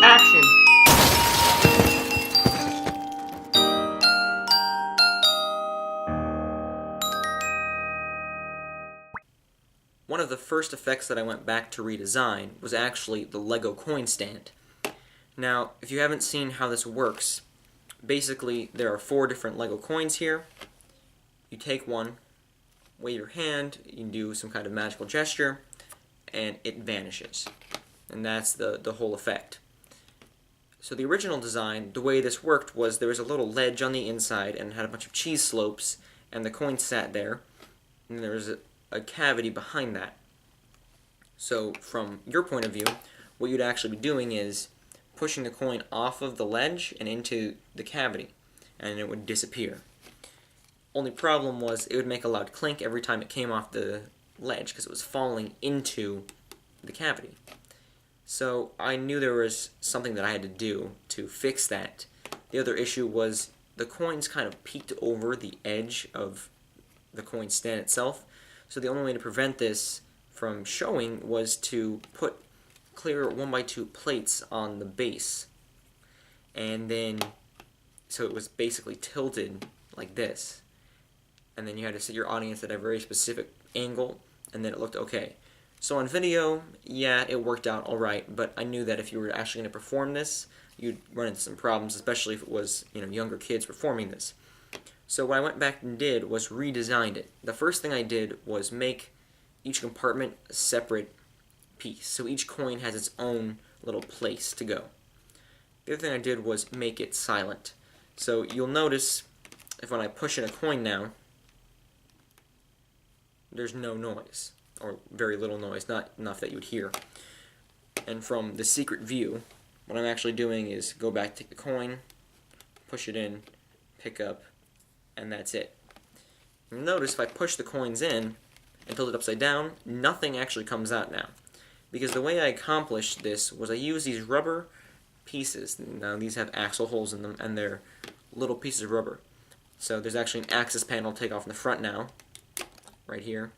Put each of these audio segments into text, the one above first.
Action! One of the first effects that I went back to redesign was actually the Lego coin stand. Now, if you haven't seen how this works, basically there are 4 different Lego coins here. You take one, wave your hand, you can do some kind of magical gesture, and it vanishes. And that's the whole effect. So the original design, the way this worked was there was a little ledge on the inside and it had a bunch of cheese slopes, and the coin sat there, and there was a cavity behind that. So from your point of view, what you'd actually be doing is pushing the coin off of the ledge and into the cavity, and it would disappear. Only problem was it would make a loud clink every time it came off the ledge because it was falling into the cavity. So I knew there was something that I had to do to fix that. The other issue was the coins kind of peeked over the edge of the coin stand itself. So the only way to prevent this from showing was to put clear 1x2 plates on the base. And then, so it was basically tilted like this. And then you had to set your audience at a very specific angle, and then it looked okay. So on video, yeah, it worked out alright, but I knew that if you were actually going to perform this, you'd run into some problems, especially if it was, younger kids performing this. So what I went back and did was redesigned it. The first thing I did was make each compartment a separate piece. So each coin has its own little place to go. The other thing I did was make it silent. So you'll notice if when I push in a coin now, there's no noise, or very little noise, not enough that you would hear. And from the secret view, what I'm actually doing is go back, take the coin, push it in, pick up, and that's it. You'll notice if I push the coins in and tilt it upside down, nothing actually comes out now. Because the way I accomplished this was I used these rubber pieces. Now these have axle holes in them, and they're little pieces of rubber. So there's actually an axis panel to take off in the front now, right here.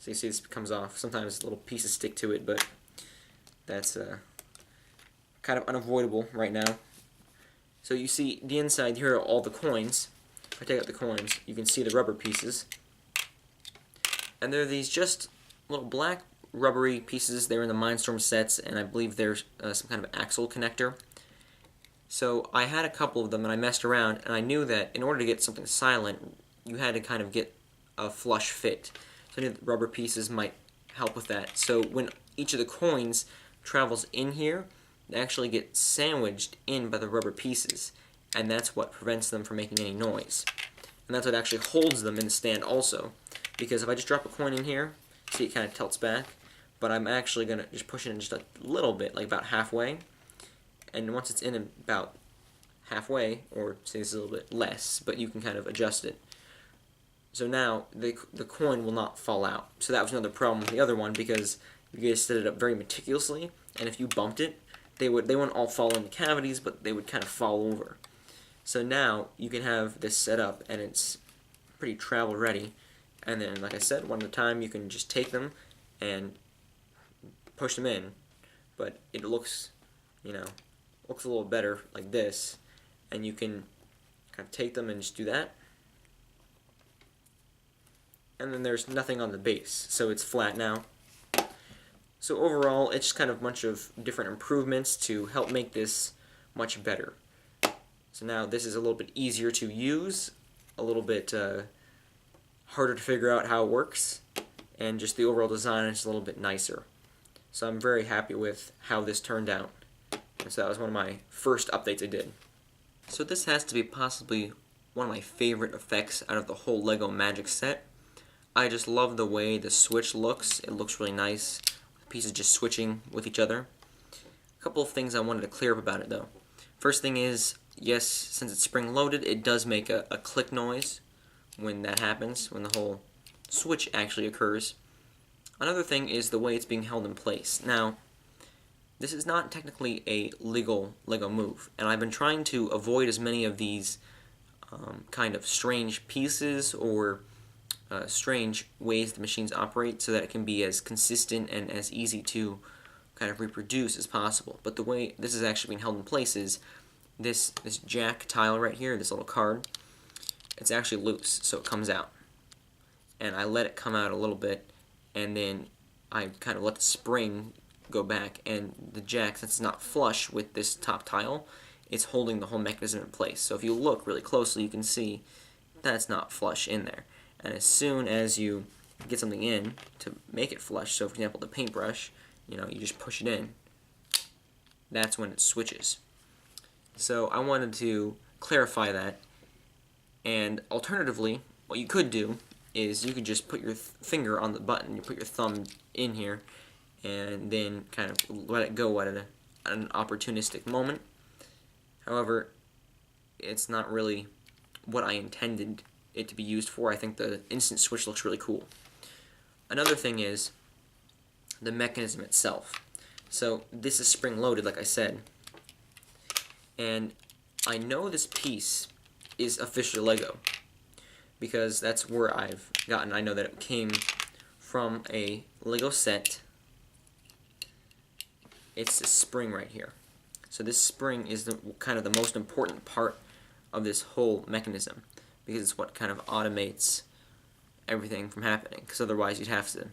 So you see this comes off. Sometimes little pieces stick to it, but that's kind of unavoidable right now. So you see the inside here are all the coins. If I take out the coins, you can see the rubber pieces. And they're these just little black rubbery pieces. They're in the Mindstorm sets, and I believe there's some kind of axle connector. So I had a couple of them, and I messed around, and I knew that in order to get something silent, you had to kind of get a flush fit. So I knew that rubber pieces might help with that. So when each of the coins travels in here, they actually get sandwiched in by the rubber pieces, and that's what prevents them from making any noise. And that's what actually holds them in the stand also, because if I just drop a coin in here, see it kind of tilts back, but I'm actually going to just push it in just a little bit, like about halfway, and once it's in about halfway, or say it's a little bit less, but you can kind of adjust it. So now the coin will not fall out. So that was another problem with the other one, because you guys set it up very meticulously, and if you bumped it, they wouldn't all fall into cavities, but they would kind of fall over. So now you can have this set up, and it's pretty travel ready. And then, like I said, one at a time, you can just take them and push them in. But it looks, looks a little better like this. And you can kind of take them and just do that. And then there's nothing on the base, so it's flat now. So overall, it's just kind of a bunch of different improvements to help make this much better. So now this is a little bit easier to use, a little bit harder to figure out how it works, and just the overall design is a little bit nicer. So I'm very happy with how this turned out. And so that was one of my first updates I did. So this has to be possibly one of my favorite effects out of the whole LEGO Magic set. I just love the way the switch looks. It looks really nice, with pieces just switching with each other. A couple of things I wanted to clear up about it though. First thing is, yes, since it's spring-loaded, it does make a click noise when that happens, when the whole switch actually occurs. Another thing is the way it's being held in place. Now, this is not technically a legal LEGO move, and I've been trying to avoid as many of these kind of strange pieces or strange ways the machines operate so that it can be as consistent and as easy to kind of reproduce as possible. But the way this is actually being held in place is this jack tile right here, this little card, it's actually loose, so it comes out. And I let it come out a little bit, and then I kind of let the spring go back, and the jack, since it's not flush with this top tile, it's holding the whole mechanism in place. So if you look really closely, you can see that's not flush in there. And as soon as you get something in to make it flush, so for example the paintbrush, you just push it in, that's when it switches. So I wanted to clarify that, and alternatively, what you could do is you could just put your finger on the button, you put your thumb in here, and then kind of let it go at an opportunistic moment. However, it's not really what I intended it to be used for. I think the instant switch looks really cool. Another thing is the mechanism itself. So this is spring loaded, like I said, and I know this piece is officially Lego because that's where I've gotten. I know that it came from a Lego set. It's this spring right here. So this spring is kind of the most important part of this whole mechanism, because it's what kind of automates everything from happening, because otherwise you'd have to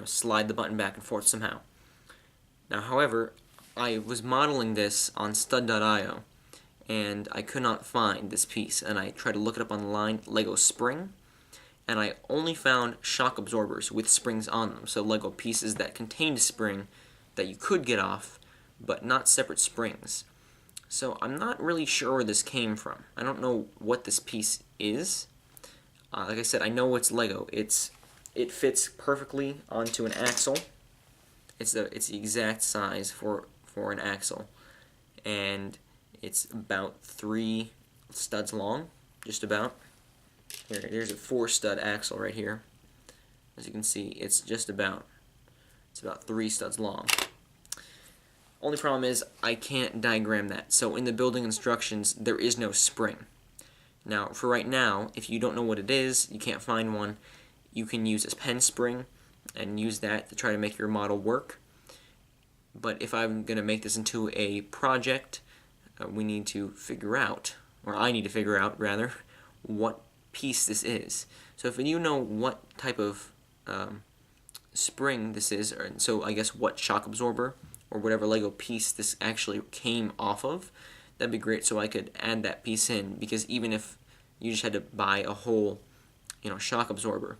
slide the button back and forth somehow. Now, however, I was modeling this on stud.io, and I could not find this piece, and I tried to look it up online, Lego spring, and I only found shock absorbers with springs on them, so Lego pieces that contained a spring that you could get off, but not separate springs. So I'm not really sure where this came from. I don't know what this piece is. Like I said, I know it's Lego. It fits perfectly onto an axle. It's the exact size for an axle, and it's about 3 studs long, just about. Here's a 4-stud axle right here. As you can see, it's about 3 studs long. Only problem is I can't diagram that. So in the building instructions, there is no spring. Now, for right now, if you don't know what it is, you can't find one, you can use a pen spring and use that to try to make your model work. But if I'm going to make this into a project, we need to figure out, or I need to figure out, rather, what piece this is. So if you know what type of spring this is, so I guess what shock absorber or whatever Lego piece this actually came off of, that'd be great, so I could add that piece in, because even if you just had to buy a whole shock absorber,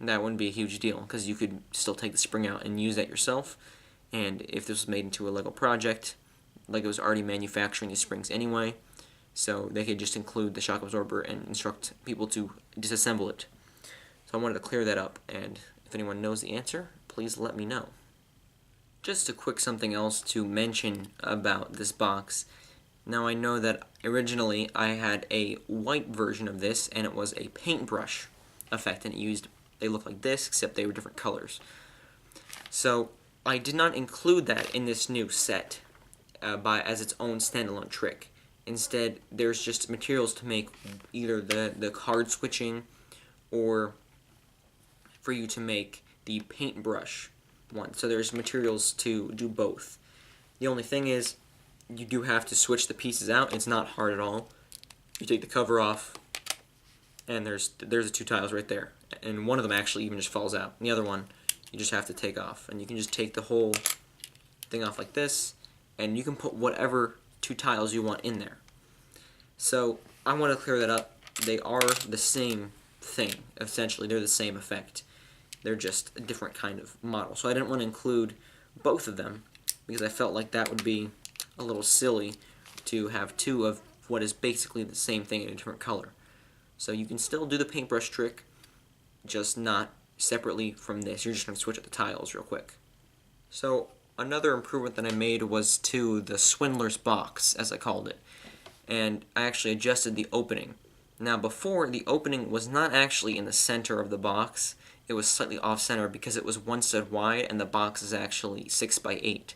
that wouldn't be a huge deal, because you could still take the spring out and use that yourself. And if this was made into a Lego project, Lego's already manufacturing these springs anyway, so they could just include the shock absorber and instruct people to disassemble it. So I wanted to clear that up, and if anyone knows the answer, please let me know. Just a quick something else to mention about this box. Now, I know that originally I had a white version of this, and it was a paintbrush effect, and they look like this, except they were different colors. So I did not include that in this new set as its own standalone trick. Instead, there's just materials to make either the card switching, or for you to make the paintbrush one. So there's materials to do both. The only thing is, you do have to switch the pieces out. It's not hard at all. You take the cover off, and there's the 2 tiles right there. And one of them actually even just falls out. And the other one, you just have to take off. And you can just take the whole thing off like this, and you can put whatever 2 tiles you want in there. So I want to clear that up. They are the same thing, essentially. They're the same effect. They're just a different kind of model. So I didn't want to include both of them, because I felt like that would be a little silly to have 2 of what is basically the same thing in a different color. So you can still do the paintbrush trick, just not separately from this. You're just going to switch up the tiles real quick. So another improvement that I made was to the Swindler's box, as I called it. And I actually adjusted the opening. Now, before, the opening was not actually in the center of the box. It was slightly off-center because it was 1 stud wide, and the box is actually 6 by 8.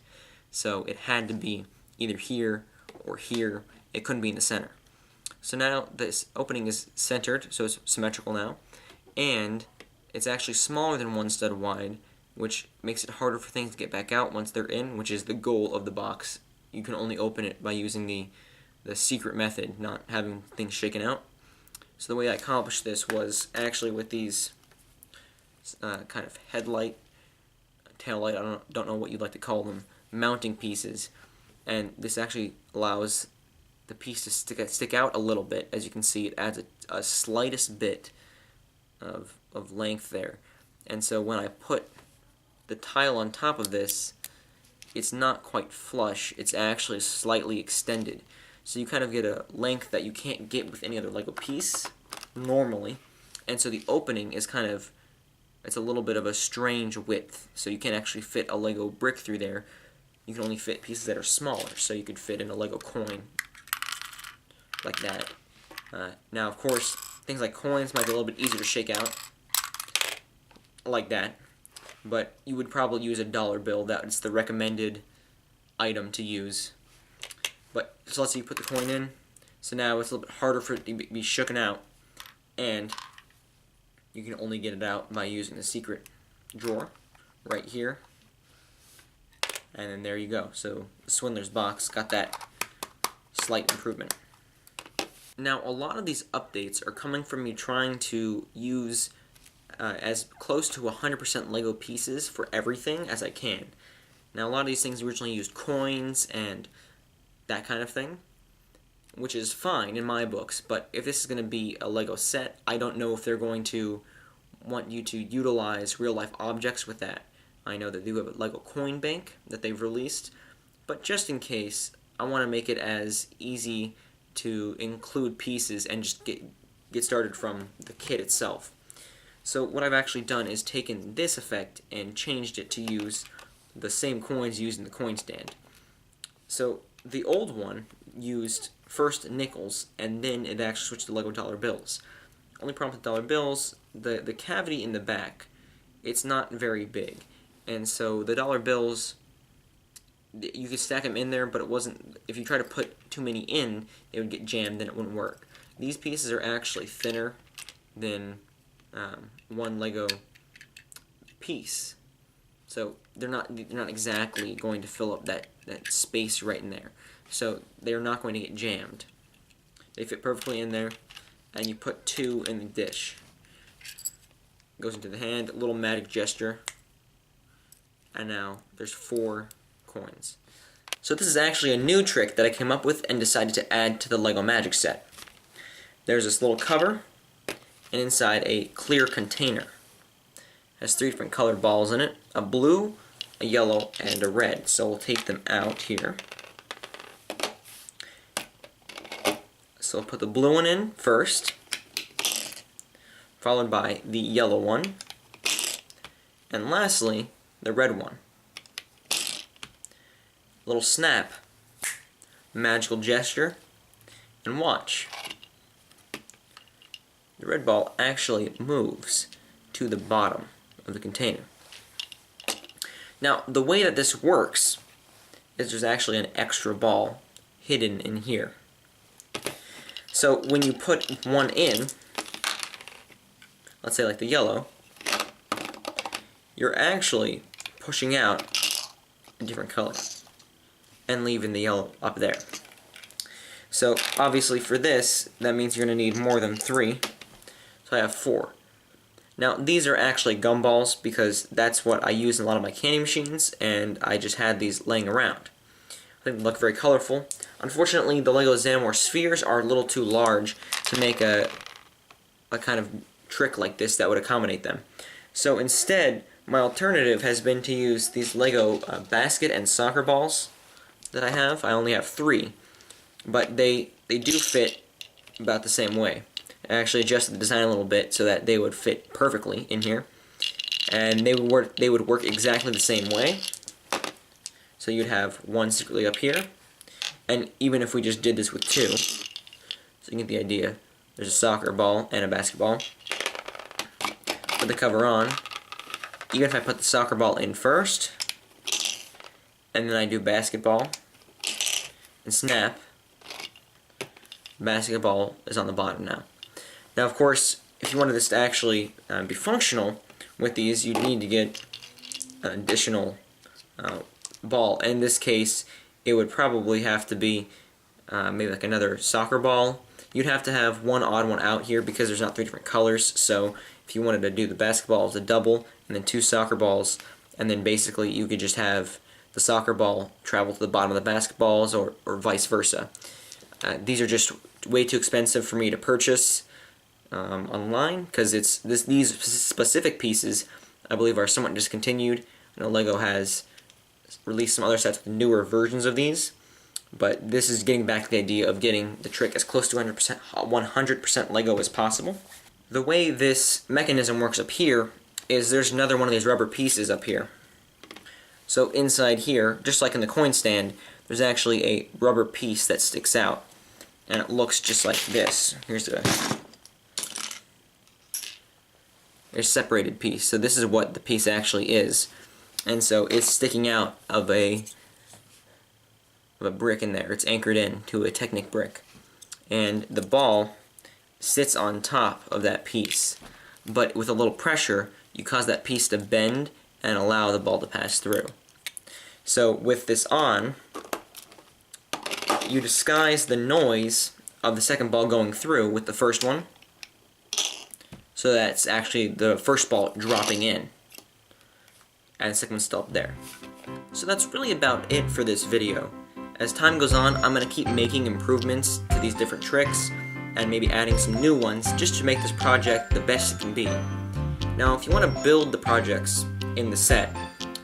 So it had to be either here or here. It couldn't be in the center. So now this opening is centered, so it's symmetrical now, and it's actually smaller than 1 stud wide, which makes it harder for things to get back out once they're in, which is the goal of the box. You can only open it by using the secret method, not having things shaken out. So the way I accomplished this was actually with these kind of headlight, tail light, I don't know what you'd like to call them, mounting pieces. And this actually allows the piece to stick out a little bit. As you can see, it adds a slightest bit of length there. And so when I put the tile on top of this, it's not quite flush, it's actually slightly extended. So you kind of get a length that you can't get with any other Lego piece normally. And so the opening is kind of, it's a little bit of a strange width. So you can't actually fit a Lego brick through there. You can only fit pieces that are smaller. So you could fit in a Lego coin like that. Now of course, things like coins might be a little bit easier to shake out like that. But you would probably use a dollar bill. That's the recommended item to use. But so let's say you put the coin in. So now it's a little bit harder for it to be shooken out, and you can only get it out by using the secret drawer right here. And then there you go. So the Swindler's box got that slight improvement. Now a lot of these updates are coming from me trying to use as close to 100% Lego pieces for everything as I can. Now a lot of these things originally used coins and that kind of thing, which is fine in my books, but if this is going to be a Lego set, I don't know if they're going to want you to utilize real-life objects with that. I know that they do have a Lego coin bank that they've released, but just in case, I want to make it as easy to include pieces and just get started from the kit itself. So what I've actually done is taken this effect and changed it to use the same coins used in the coin stand. So the old one used first nickels, and then it actually switched to Lego dollar bills. Only problem with dollar bills, the cavity in the back, it's not very big. And so the dollar bills, you could stack them in there, but it wasn't, if you try to put too many in, it would get jammed and it wouldn't work. These pieces are actually thinner than one Lego piece, so they're not exactly going to fill up that space right in there. So they're not going to get jammed. They fit perfectly in there, and you put two in the dish. Goes into the hand, a little magic gesture, and now there's 4 coins. So this is actually a new trick that I came up with and decided to add to the Lego Magic set. There's this little cover, and inside a clear container. It has 3 different colored balls in it, a blue, a yellow, and a red. So we'll take them out here. So we'll put the blue one in first, followed by the yellow one, and lastly, the red one. Little snap, magical gesture, and watch. The red ball actually moves to the bottom of the container. Now, the way that this works is there's actually an extra ball hidden in here. So when you put one in, let's say like the yellow, you're actually pushing out a different color and leaving the yellow up there. So obviously for this, that means you're going to need more than 3. So I have 4. Now these are actually gumballs because that's what I use in a lot of my candy machines, and I just had these laying around. I think they look very colorful. Unfortunately, the Lego Xenomorph spheres are a little too large to make a kind of trick like this that would accommodate them. So instead, my alternative has been to use these Lego basket and soccer balls that I have. I only have 3, but they do fit about the same way. I actually adjusted the design a little bit so that they would fit perfectly in here, and they would work exactly the same way. So you'd have one secretly up here, and even if we just did this with 2, so you get the idea. There's a soccer ball and a basketball. Put the cover on. Even if I put the soccer ball in first, and then I do basketball, and snap, basketball is on the bottom now. Now, of course, if you wanted this to actually be functional with these, you'd need to get an additional ball. In this case, it would probably have to be maybe like another soccer ball. You'd have to have one odd one out here because there's not 3 different colors. So if you wanted to do the basketball as a double and then 2 soccer balls, and then basically you could just have the soccer ball travel to the bottom of the basketballs, or vice versa. These are just way too expensive for me to purchase online, because these specific pieces I believe are somewhat discontinued. I know LEGO has released some other sets with newer versions of these, but this is getting back to the idea of getting the trick as close to 100% LEGO as possible. The way this mechanism works up here is there's another one of these rubber pieces up here. So inside here, just like in the coin stand, there's actually a rubber piece that sticks out, and it looks just like this. Here's a separated piece. So this is what the piece actually is, and so it's sticking out of a brick in there. It's anchored in to a Technic brick, and the ball sits on top of that piece. But with a little pressure, you cause that piece to bend and allow the ball to pass through. So with this on, you disguise the noise of the second ball going through with the first one, so that's actually the first ball dropping in, and the second one's still up there. So that's really about it for this video. As time goes on, I'm going to keep making improvements to these different tricks, and maybe adding some new ones just to make this project the best it can be. Now, if you want to build the projects in the set,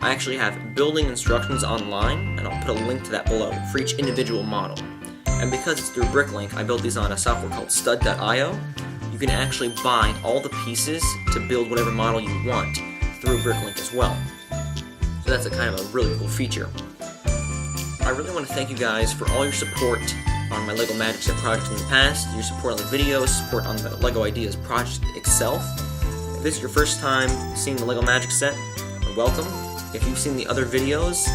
I actually have building instructions online, and I'll put a link to that below for each individual model. And because it's through Bricklink, I built these on a software called stud.io. You can actually buy all the pieces to build whatever model you want through Bricklink as well. So that's a kind of a really cool feature. I really want to thank you guys for all your support on my LEGO Magic Set project in the past, your support on the videos, support on the LEGO Ideas project itself. If this is your first time seeing the LEGO Magic Set, welcome. If you've seen the other videos,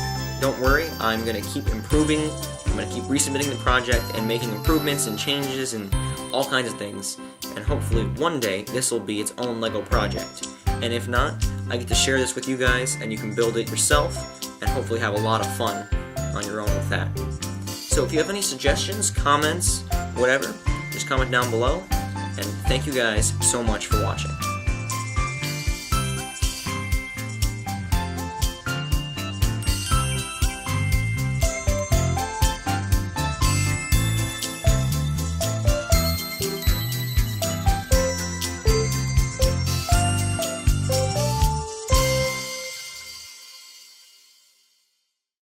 don't worry, I'm going to keep improving. I'm going to keep resubmitting the project and making improvements and changes and all kinds of things. And hopefully one day this will be its own LEGO project. And if not, I get to share this with you guys and you can build it yourself and hopefully have a lot of fun on your own with that. So if you have any suggestions, comments, whatever, just comment down below. And thank you guys so much for watching.